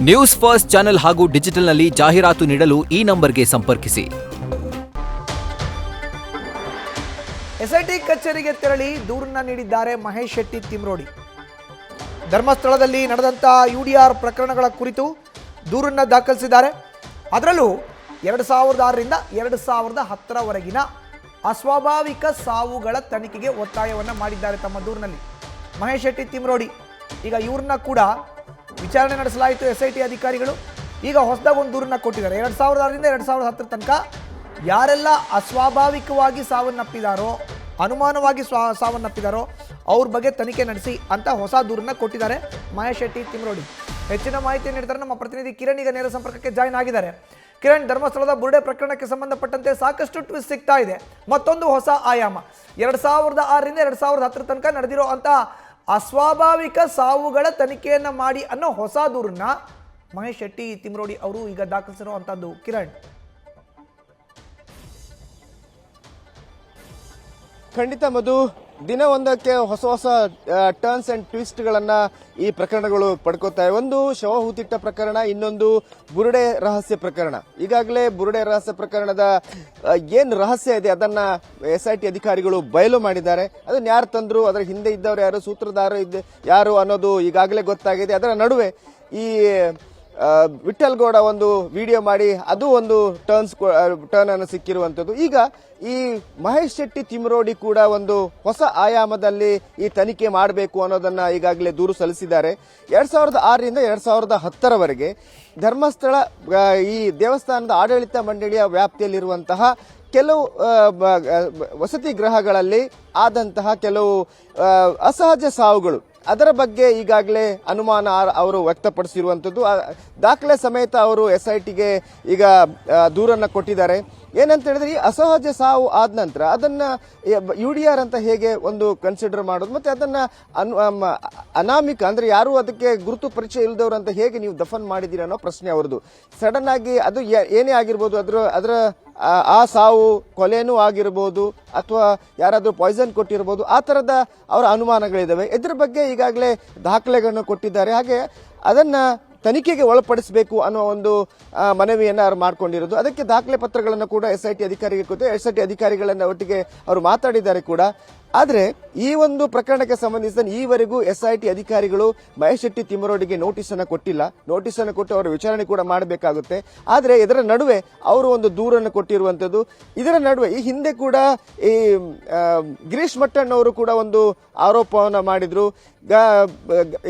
News first channel ಹಾಗೂ ಡಿಜಿಟಲ್ನಲ್ಲಿ ಜಾಹೀರಾತು ನೀಡಲು ಈ ನಂಬರ್ಗೆ ಸಂಪರ್ಕಿಸಿ. ಎಸ್ಐಟಿ ಕಚೇರಿಗೆ ತೆರಳಿ ದೂರನ್ನ ನೀಡಿದ್ದಾರೆ ಮಹೇಶ್ ಶೆಟ್ಟಿ ತಿಮ್ರೋಡಿ. ಧರ್ಮಸ್ಥಳದಲ್ಲಿ ನಡೆದಂಥ ಯುಡಿಆರ್ ಪ್ರಕರಣಗಳ ಕುರಿತು ದೂರನ್ನ ದಾಖಲಿಸಿದ್ದಾರೆ. ಅದರಲ್ಲೂ 2006ರಿಂದ 2010ರವರೆಗಿನ ಅಸ್ವಾಭಾವಿಕ ಸಾವುಗಳ ತನಿಖೆಗೆ ಒತ್ತಾಯವನ್ನು ಮಾಡಿದ್ದಾರೆ ತಮ್ಮ ದೂರಿನಲ್ಲಿ ಮಹೇಶ್ ಶೆಟ್ಟಿ ತಿಮ್ರೋಡಿ. ಈಗ ಇವ್ರನ್ನ ಕೂಡ ವಿಚಾರಣೆ ನಡೆಸಲಾಯಿತು ಎಸ್ಐಟಿ ಅಧಿಕಾರಿಗಳು. ಈಗ ಹೊಸದಾಗಿ ಒಂದು ದೂರನ್ನ ಕೊಟ್ಟಿದ್ದಾರೆ. 2006ರಿಂದ 2010 ತನಕ ಯಾರೆಲ್ಲ ಅಸ್ವಾಭಾವಿಕವಾಗಿ ಸಾವನ್ನಪ್ಪಿದಾರೋ, ಅನುಮಾನವಾಗಿ ಸಾವನ್ನಪ್ಪಿದಾರೋ ಅವ್ರ ಬಗ್ಗೆ ತನಿಖೆ ನಡೆಸಿ ಅಂತ ಹೊಸ ದೂರನ್ನ ಕೊಟ್ಟಿದ್ದಾರೆ ಮಹೇಶ್ ಶೆಟ್ಟಿ ತಿಮ್ರೋಡಿ. ಹೆಚ್ಚಿನ ಮಾಹಿತಿ ನೀಡ್ತಾರೆ ನಮ್ಮ ಪ್ರತಿನಿಧಿ ಕಿರಣ್. ಈಗ ನೇರ ಸಂಪರ್ಕಕ್ಕೆ ಜಾಯ್ನ್ ಆಗಿದ್ದಾರೆ. ಕಿರಣ್, ಧರ್ಮಸ್ಥಳದ ಬುರುಡೆ ಪ್ರಕರಣಕ್ಕೆ ಸಂಬಂಧಪಟ್ಟಂತೆ ಸಾಕಷ್ಟು ಟ್ವಿಸ್ಟ್ ಸಿಗ್ತಾ ಇದೆ. ಮತ್ತೊಂದು ಹೊಸ ಆಯಾಮ 2006ರಿಂದ 2010 ತನಕ ನಡೆದಿರೋ ಅಂತ ಅಸ್ವಾಭಾವಿಕ ಸಾವುಗಳ ತನಿಖೆಯನ್ನ ಮಾಡಿ ಅನ್ನೋ ಹೊಸ ದೂರನ್ನ ಮಹೇಶ್ ಶೆಟ್ಟಿ ತಿಮ್ರೋಡಿ ಅವರು ಈಗ ದಾಖಲಿಸಿರುವಂತದ್ದು. ಕಿರಣ್, ಖಂಡಿತ ಮಧು, ದಿನವೊಂದಕ್ಕೆ ಹೊಸ ಹೊಸ ಟರ್ನ್ಸ್ ಅಂಡ್ ಟ್ವಿಸ್ಟ್ಗಳನ್ನು ಈ ಪ್ರಕರಣಗಳು ಪಡ್ಕೋತಾವೆ. ಒಂದು ಶವಹೂತಿಟ್ಟ ಪ್ರಕರಣ, ಇನ್ನೊಂದು ಬುರುಡೆ ರಹಸ್ಯ ಪ್ರಕರಣ. ಈಗಾಗಲೇ ಬುರುಡೆ ರಹಸ್ಯ ಪ್ರಕರಣದ ಏನು ರಹಸ್ಯ ಇದೆ ಅದನ್ನ ಎಸ್ಐಟಿ ಅಧಿಕಾರಿಗಳು ಬಯಲು ಮಾಡಿದ್ದಾರೆ. ಅದನ್ನ ಯಾರು ತಂದ್ರು, ಅದರ ಹಿಂದೆ ಇದ್ದವರು ಯಾರು, ಸೂತ್ರಧಾರ ಯಾರು ಅನ್ನೋದು ಈಗಾಗಲೇ ಗೊತ್ತಾಗಿದೆ. ಅದರ ನಡುವೆ ಈ ವಿಠಲ್ ಗೌಡ ಒಂದು ವಿಡಿಯೋ ಮಾಡಿ ಅದು ಒಂದು ಟರ್ನ್ ಅನ್ನು ಸಿಕ್ಕಿರುವಂತದ್ದು. ಈಗ ಈ ಮಹೇಶ್ ಶೆಟ್ಟಿ ತಿಮ್ರೋಡಿ ಕೂಡ ಒಂದು ಹೊಸ ಆಯಾಮದಲ್ಲಿ ಈ ತನಿಖೆ ಮಾಡಬೇಕು ಅನ್ನೋದನ್ನ ಈಗಾಗಲೇ ದೂರು ಸಲ್ಲಿಸಿದ್ದಾರೆ. 2006ರಿಂದ 2010ರವರೆಗೆ ಧರ್ಮಸ್ಥಳ ಈ ದೇವಸ್ಥಾನದ ಆಡಳಿತ ಮಂಡಳಿಯ ವ್ಯಾಪ್ತಿಯಲ್ಲಿರುವಂತಹ ಕೆಲವು ವಸತಿ ಗೃಹಗಳಲ್ಲಿ ಆದಂತಹ ಕೆಲವು ಅಸಹಜ ಸಾವುಗಳು, ಅದರ ಬಗ್ಗೆ ಈಗಾಗಲೇ ಅನುಮಾನ ಅವರು ವ್ಯಕ್ತಪಡಿಸಿರುವಂಥದ್ದು. ದಾಖಲೆ ಸಮೇತ ಅವರು ಎಸ್ಐಟಿಗೆ ಈಗ ದೂರನ್ನು ಕೊಟ್ಟಿದ್ದಾರೆ. ಏನಂತ ಹೇಳಿದ್ರೆ, ಈ ಅಸಹಜ ಸಾವು ಆದ ನಂತರ ಅದನ್ನ ಯುಡಿಆರ್ ಅಂತ ಹೇಗೆ ಒಂದು ಕನ್ಸಿಡರ್ ಮಾಡೋದು, ಮತ್ತೆ ಅದನ್ನ ಅನಾಮಿಕ ಅಂದ್ರೆ ಯಾರು ಅದಕ್ಕೆ ಗುರುತು ಪರಿಚಯ ಇಲ್ಲದವರು ಅಂತ ಹೇಗೆ ನೀವು ದಫನ್ ಮಾಡಿದ್ದೀರಿ ಅನ್ನೋ ಪ್ರಶ್ನೆ ಅವರದು. ಸಡನ್ ಆಗಿ ಅದು ಏನೇ ಆಗಿರ್ಬೋದು, ಅದರ ಆ ಸಾವು ಕೊಲೆನೂ ಆಗಿರ್ಬೋದು ಅಥವಾ ಯಾರಾದ್ರೂ ಪಾಯ್ಸನ್ ಕೊಟ್ಟಿರ್ಬೋದು, ಆ ತರದ ಅವರ ಅನುಮಾನಗಳಿದಾವೆ. ಇದ್ರ ಬಗ್ಗೆ ಈಗಾಗಲೇ ದಾಖಲೆಗಳನ್ನು ಕೊಟ್ಟಿದ್ದಾರೆ. ಹಾಗೆ ಅದನ್ನ ತನಿಖೆಗೆ ಒಳಪಡಿಸಬೇಕು ಅನ್ನೋ ಒಂದು ಮನವಿಯನ್ನ ಅವರು ಮಾಡ್ಕೊಂಡಿರೋದು. ಅದಕ್ಕೆ ದಾಖಲೆ ಪತ್ರಗಳನ್ನು ಕೂಡ ಎಸ್ಐಟಿ ಅಧಿಕಾರಿಗೆ ಕೊಟ್ಟು ಎಸ್ಐಟಿ ಅಧಿಕಾರಿಗಳನ್ನ ಒಟ್ಟಿಗೆ ಅವರು ಮಾತಾಡಿದ್ದಾರೆ ಕೂಡ. ಆದ್ರೆ ಈ ಒಂದು ಪ್ರಕರಣಕ್ಕೆ ಸಂಬಂಧಿಸಿದ ಈವರೆಗೂ ಎಸ್ಐಟಿ ಅಧಿಕಾರಿಗಳು ಮಹೇಶ್ ಶೆಟ್ಟಿ ತಿಮ್ರೋಡಿಗೆ ನೋಟಿಸ್ ಅನ್ನು ಕೊಟ್ಟಿಲ್ಲ. ನೋಟಿಸ್ ಅನ್ನು ಕೊಟ್ಟು ಅವರ ವಿಚಾರಣೆ ಕೂಡ ಮಾಡಬೇಕಾಗುತ್ತೆ. ಆದ್ರೆ ಇದರ ನಡುವೆ ಅವರು ಒಂದು ದೂರನ್ನು ಕೊಟ್ಟಿರುವಂತದ್ದು. ಇದರ ನಡುವೆ ಈ ಹಿಂದೆ ಕೂಡ ಈ ಗಿರೀಶ್ ಮಟ್ಟಣ್ಣ ಅವರು ಕೂಡ ಒಂದು ಆರೋಪವನ್ನು ಮಾಡಿದ್ರು.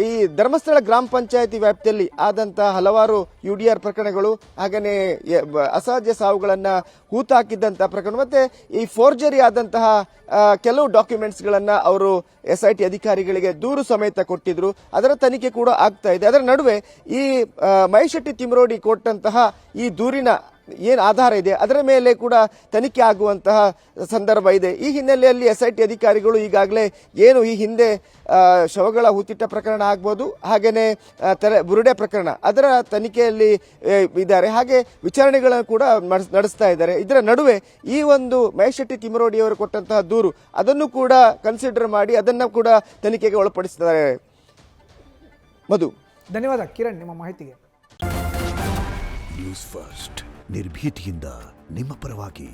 ಈ ಧರ್ಮಸ್ಥಳ ಗ್ರಾಮ ಪಂಚಾಯತಿ ವ್ಯಾಪ್ತಿಯಲ್ಲಿ ಆದಂತಹ ಹಲವಾರು ಯುಡಿಆರ್ ಪ್ರಕರಣಗಳು, ಹಾಗೇನೆ ಅಸಹಜ ಸಾವುಗಳನ್ನ ಹೂತಾಕಿದ್ದಂತಹ ಪ್ರಕರಣ, ಮತ್ತೆ ಈ ಫೋರ್ಜರಿ ಆದಂತಹ ಕೆಲವು ಡಾಕ್ಯುಮೆಂಟ್ಸ್ ಗಳನ್ನ ಅವರು ಎಸ್ಐಟಿ ಅಧಿಕಾರಿಗಳಿಗೆ ದೂರು ಸಮೇತ ಕೊಟ್ಟಿದ್ರು. ಅದರ ತನಿಖೆ ಕೂಡ ಆಗ್ತಾ ಇದೆ. ಅದರ ನಡುವೆ ಈ ಮಹೇಶ್ ಶೆಟ್ಟಿ ತಿಮ್ರೋಡಿ ಕೊಟ್ಟಂತಹ ಈ ದೂರಿನ ಏನ್ ಆಧಾರ ಇದೆ ಅದರ ಮೇಲೆ ಕೂಡ ತನಿಖೆ ಆಗುವಂತಹ ಸಂದರ್ಭ ಇದೆ. ಈ ಹಿನ್ನೆಲೆಯಲ್ಲಿ ಎಸ್ಐಟಿ ಅಧಿಕಾರಿಗಳು ಈಗಾಗಲೇ ಏನು ಈ ಹಿಂದೆ ಶವಗಳ ಹೂತಿಟ್ಟ ಪ್ರಕರಣ ಆಗ್ಬೋದು, ಹಾಗೇನೆ ಬುರುಡೆ ಪ್ರಕರಣ, ಅದರ ತನಿಖೆಯಲ್ಲಿ ಇದ್ದಾರೆ. ಹಾಗೆ ವಿಚಾರಣೆಗಳನ್ನು ಕೂಡ ನಡೆಸ್ತಾ ಇದ್ದಾರೆ. ಇದರ ನಡುವೆ ಈ ಒಂದು ಮಹೇಶ್ ಶೆಟ್ಟಿ ತಿಮ್ರೋಡಿ ಅವರು ಕೊಟ್ಟಂತಹ ದೂರು ಅದನ್ನು ಕೂಡ ಕನ್ಸಿಡರ್ ಮಾಡಿ ಅದನ್ನ ಕೂಡ ತನಿಖೆಗೆ ಒಳಪಡಿಸಿದ್ದಾರೆ. ಮಧು, ಧನ್ಯವಾದ ಕಿರಣ್ ನಿಮ್ಮ ಮಾಹಿತಿಗೆ. ನ್ಯೂಸ್ ಫಸ್ಟ್ ನಿರ್ಭೀತಿಯಿಂದ ನಿಮ್ಮ ಪರವಾಗಿ.